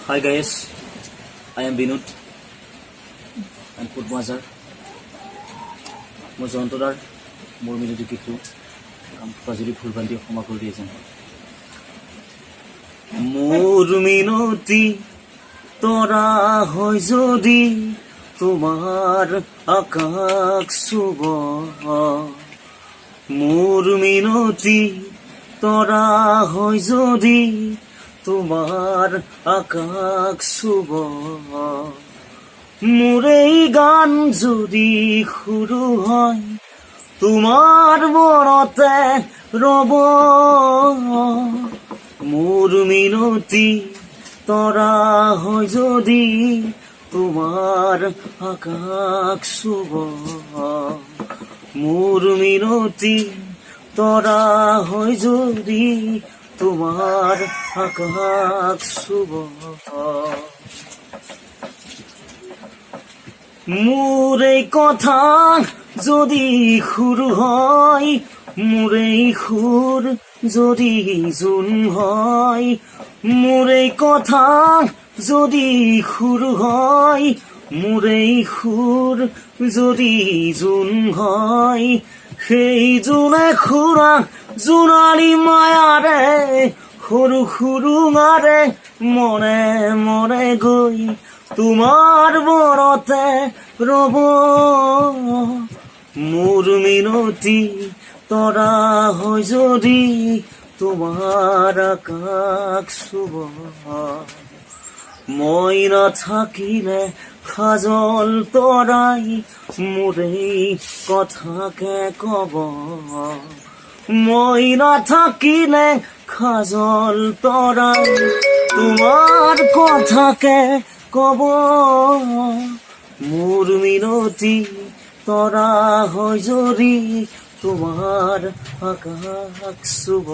Hi guys, I am Binod and Pudmazar. মই জয়ন্তদাৰ মোৰ মিলতি গীতটো কাজুৰি ফুলবান্তি ক্ষমা কৰি দিয়ে যেন। মোৰ মিনতি তৰা হয় যদি তোমাৰ আকাশ চুব, মোৰ মিনতি তৰা হয় যদি তোমাৰ আকাশ চুব, মোৰ এই গান যদি শুৰু হয় তোমাৰ মনতে ৰব, মোৰ মিনতি তৰা হয় যদি তোমাৰ আকাশ চুব, মোৰ মিনতি তৰা হয় যদি তোমাৰ আকাশ চুব। মোৰ এই কথা যদি শুৰু হয়, মোৰ এই সুৰ যদি জোন হয়, মোৰ এই কথা যদি শুৰু হয়, মোৰ এই সুৰ যদি জোন হয়, সেই জোনে খুৰা জোনালী মায়াৰে সৰু সুৰুঙাৰে মনে মনে গৈ তোমাৰ মনতে ৰব, মোৰ মিনতি তৰা হয় যদি তোমাৰ আকাশ চুব, মই নাথাকিলে খাজল তৰাই মোৰ এই কথাকে কব, মই নাথাকিলে খাজল তৰাই তোমাৰ কথাকে কব, মোৰ মিনতি তৰা হয় যদি তোমাৰ আকাশ চুব।